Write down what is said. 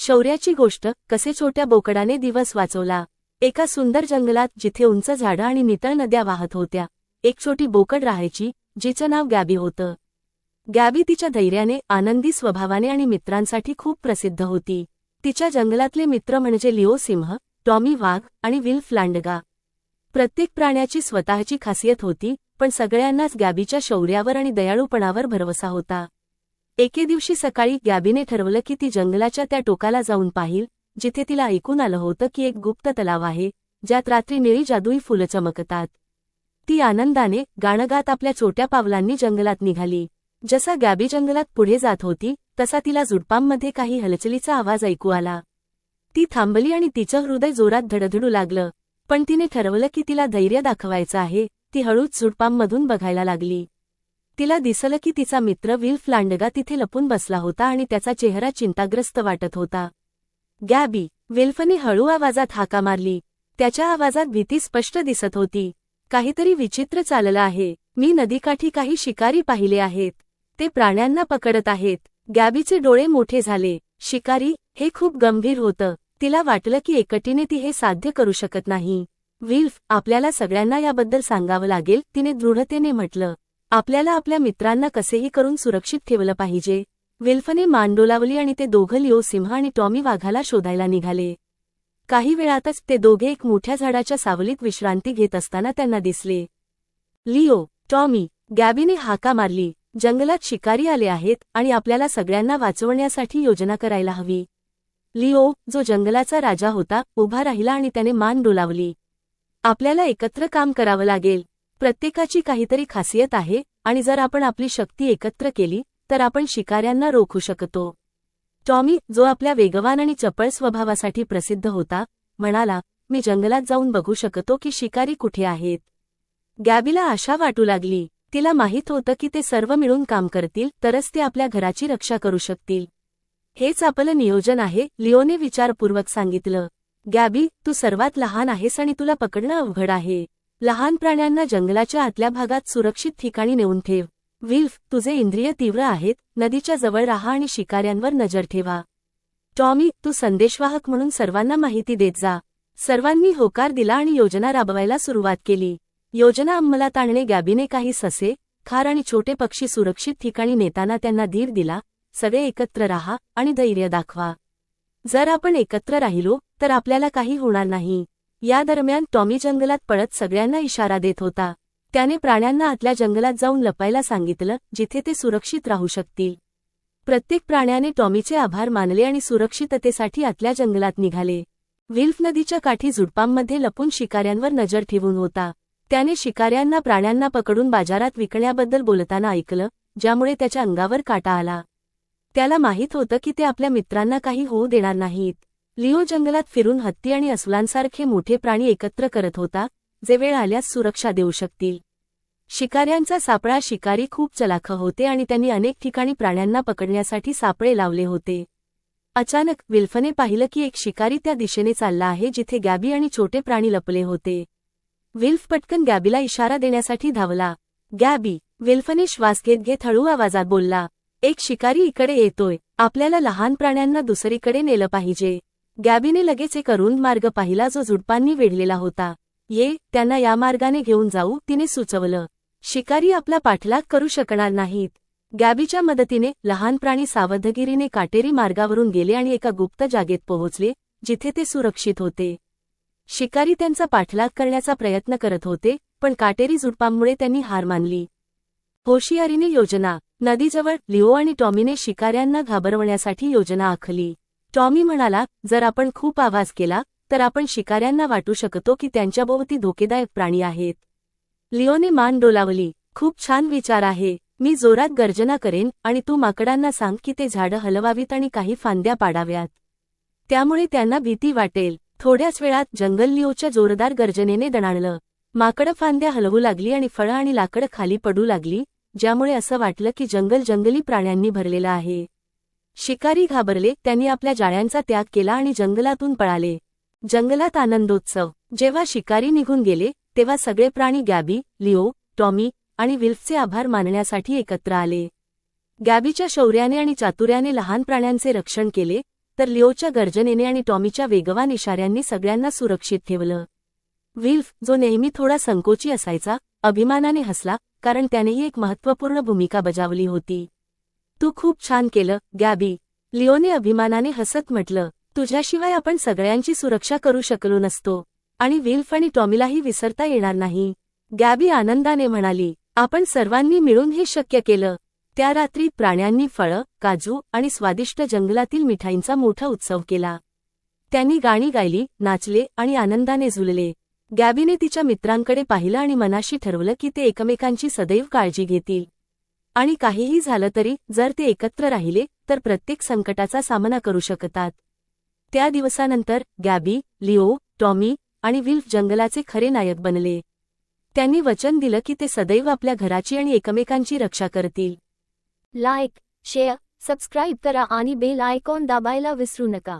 शौर्याची गोष्ट, कसे छोट्या बोकडाने दिवस वाचवला। एका सुंदर जंगलात जिथे उंच झाडं आणि नितळ नद्या वाहत होत्या, एक छोटी बोकड राहायची, जिचं नाव गॅबी होतं। गॅबी तिच्या धैर्याने, आनंदी स्वभावाने आणि मित्रांसाठी खूप प्रसिद्ध होती। तिच्या जंगलातले मित्र म्हणजे लिओ सिंह, टॉमी वाघ आणि विल्फ लांडगा। प्रत्येक प्राण्याची स्वतःची खासियत होती, पण सगळ्यांनाच गॅबीच्या शौर्यावर आणि दयाळूपणावर भरवसा होता। एके दिवशी सकाळी गॅबीने ठरवलं की ती जंगलाच्या त्या टोकाला जाऊन पाहिल, जिथे तिला ऐकून आलं होतं की एक गुप्त तलाव आहे, ज्यात रात्री निळी जादुई फुलं चमकतात। ती आनंदाने, गाणं गात आपल्या छोट्या पावलांनी जंगलात निघाली। जसा गॅबी जंगलात पुढे जात होती, तसा तिला झुडपांमध्ये काही हलचलीचा आवाज ऐकू आला। ती थांबली आणि तिचं हृदय जोरात धडधडू लागलं, पण तिने ठरवलं की तिला धैर्य दाखवायचं आहे। ती हळूच झुडपांमधून बघायला लागली। तिला दिसलं की तिचा मित्र विल्फ लांडगा तिथे लपून बसला होता आणि त्याचा चेहरा चिंताग्रस्त वाटत होता। गॅबी, विल्फने हळू आवाजात हाका मारली। त्याच्या आवाजात भीती स्पष्ट दिसत होती। काहीतरी विचित्र चाललं आहे। मी नदीकाठी काही शिकारी पाहिले आहेत। ते प्राण्यांना पकडत आहेत। गॅबीचे डोळे मोठे झाले। शिकारी, हे खूप गंभीर होतं। तिला वाटलं की एकटीने ती हे साध्य करू शकत नाही। विल्फ, आपल्याला सगळ्यांना याबद्दल सांगावं लागेल, तिने दृढतेने म्हटलं। आपल्याला आपल्या मित्रांना कसेही करून सुरक्षित ठेवलं पाहिजे। विल्फने मान डोलावली आणि ते दोघं लिओ सिंह आणि टॉमी वाघाला शोधायला निघाले। काही वेळातच ते दोघे एक मोठ्या झाडाच्या सावलीत विश्रांती घेत असताना त्यांना दिसले। लिओ, टॉमी, गॅबीने हाका मारली। जंगलात शिकारी आले आहेत आणि आपल्याला सगळ्यांना वाचवण्यासाठी योजना करायला हवी। लिओ, जो जंगलाचा राजा होता, उभा राहिला आणि त्याने मान डोलावली। आपल्याला एकत्र काम करावं लागेल। प्रत्येकाची काहीतरी खासियत आहे आणि जर आपण आपली शक्ती एकत्र केली तर आपण शिकाऱ्यांना रोखू शकतो। टॉमी, जो आपल्या वेगवान आणि चपळ स्वभावासाठी प्रसिद्ध होता, म्हणाला, मी जंगलात जाऊन बघू शकतो की शिकारी कुठे आहेत। गॅबीला आशा वाटू लागली। तिला माहीत होतं की ते सर्व मिळून काम करतील तरच ते आपल्या घराची रक्षा करू शकतील। हेच आपलं नियोजन आहे, लिओने विचारपूर्वक सांगितलं। गॅबी, तू सर्वात लहान आहेस आणि तुला पकडणं अवघड आहे। लहान प्राण्यांना जंगलाच्या आतल्या भागात सुरक्षित ठिकाणी नेऊन ठेव। विल्फ, तुझे इंद्रिय तीव्र आहेत, नदीच्या जवळ राहा आणि शिकाऱ्यांवर नजर ठेवा। टॉमी, तू संदेशवाहक म्हणून सर्वांना माहिती देत जा। सर्वांनी होकार दिला आणि योजना राबवायला सुरुवात केली। योजना अंमलात आणणे गॅबीने काही ससे, खार आणि छोटे पक्षी सुरक्षित ठिकाणी नेताना त्यांना धीर दिला। सगळे एकत्र राहा आणि धैर्य दाखवा। जर आपण एकत्र राहिलो तर आपल्याला काही होणार नाही। या दरम्यान टॉमी जंगलात पळत सगळ्यांना इशारा देत होता। त्याने प्राण्यांना आतल्या जंगलात जाऊन लपायला सांगितलं, जिथे ते सुरक्षित राहू शकतील। प्रत्येक प्राण्याने टॉमीचे आभार मानले आणि सुरक्षिततेसाठी आतल्या जंगलात निघाले। विल्फ नदीच्या काठी झुडपांमध्ये लपून शिकाऱ्यांवर नजर ठेवून होता। त्याने शिकाऱ्यांना प्राण्यांना पकडून बाजारात विकण्याबद्दल बोलताना ऐकलं, ज्यामुळे त्याच्या अंगावर काटा आला। त्याला माहीत होतं की ते आपल्या मित्रांना काही होऊ देणार नाहीत। लिओ जंगलात फिरून हत्ती आणि अस्वलांसारखे मोठे प्राणी एकत्र करत होता, जे वेळ आल्यास सुरक्षा देऊ शकतील। शिकाऱ्यांचा सापळा शिकारी खूप चलाख होते आणि त्यांनी अनेक ठिकाणी प्राण्यांना पकडण्यासाठी सापळे लावले होते। अचानक विल्फने पाहिलं की एक शिकारी त्या दिशेने चालला आहे जिथे गॅबी आणि छोटे प्राणी लपले होते। विल्फ पटकन गॅबीला इशारा देण्यासाठी धावला। गॅबी, विल्फने श्वास घेत घेत हळू आवाजात बोलला, एक शिकारी इकडे येतोय। आपल्याला लहान प्राण्यांना दुसरीकडे नेलं पाहिजे। गॅबीने लगेच एक अरुंद मार्ग पाहिला जो झुडपांनी वेढलेला होता। त्यांना या मार्गाने घेऊन जाऊ, तिने सुचवलं। शिकारी आपला पाठलाग करू शकणार नाहीत। गॅबीच्या मदतीने लहान प्राणी सावधगिरीने काटेरी मार्गावरून गेले आणि एका गुप्त जागेत पोहोचले, जिथे ते सुरक्षित होते। शिकारी त्यांचा पाठलाग करण्याचा प्रयत्न करत होते, पण काटेरी झुडपांमुळे त्यांनी हार मानली। होशियारीने योजना। नदीजवळ लिओ आणि टॉमीने शिकाऱ्यांना घाबरवण्यासाठी योजना आखली। टॉमी म्हणाला, जर आपण खूप आवाज केला तर आपण शिकाऱ्यांना वाटू शकतो की त्यांच्याभोवती धोकेदायक प्राणी आहेत। लिओने मान डोलावली, खूप छान विचार आहे। मी जोरात गर्जना करेन आणि तू माकडांना सांग की ते झाडं हलवावीत आणि काही फांद्या पाडाव्यात। त्यामुळे त्यांना भीती वाटेल। थोड्याच वेळात जंगल लिओच्या जोरदार गर्जनेने दणाणलं। माकडं फांद्या हलवू लागली आणि फळं आणि लाकडं खाली पडू लागली, ज्यामुळे असं वाटलं की जंगल जंगली प्राण्यांनी भरलेलं आहे। शिकारी घाबरले, त्यांनी आपल्या जाळ्यांचा त्याग केला आणि जंगलातून पळाले। जंगलात आनंदोत्सव। जेव्हा शिकारी निघून गेले तेव्हा सगळे प्राणी गॅबी, लिओ, टॉमी आणि विल्फचे आभार मानण्यासाठी एकत्र आले। गॅबीच्या शौर्याने आणि चातुर्याने लहान प्राण्यांचे रक्षण केले, तर लिओच्या गर्जनेने आणि टॉमीच्या वेगवान इशाऱ्यांनी सगळ्यांना सुरक्षित ठेवलं. विल्फ, जो नेहमी थोडा संकोची असायचा, अभिमानाने हसला, कारण त्यानेही एक महत्त्वपूर्ण भूमिका बजावली होती. तू खूप छान केलं, गॅबी. लिओने अभिमानाने हसत म्हटलं, तुझ्याशिवाय आपण सगळ्यांची सुरक्षा करू शकलो नसतो. आणि विल्फ आणि टॉमीलाही विसरता येणार नाही. गॅबी आनंदाने म्हणाली, आपण सर्वांनी मिळून हे शक्य केलं. त्या रात्री प्राण्यांनी फळं, काजू आणि स्वादिष्ट जंगलातील मिठाईंचा मोठा उत्सव केला. त्यांनी गाणी गायली, नाचले आणि आनंदाने झुलले. गॅबीने तिच्या मित्रांकडे पाहिलं आणि मनाशी ठरवलं की ते एकमेकांची सदैव काळजी घेतील. आणि काहीही झालं तरी जर ते एकत्र राहिले तर प्रत्येक संकटाचा सामना करू शकतात. त्या दिवसानंतर गॅबी, लिओ, टॉमी आणि विल्फ जंगलाचे खरे नायक बनले. त्यांनी वचन दिलं की ते सदैव आपल्या घराची आणि एकमेकांची रक्षा करतील. लाईक, शेअर, सबस्क्राईब करा आणि बेल आयकॉन दाबायला विसरू नका.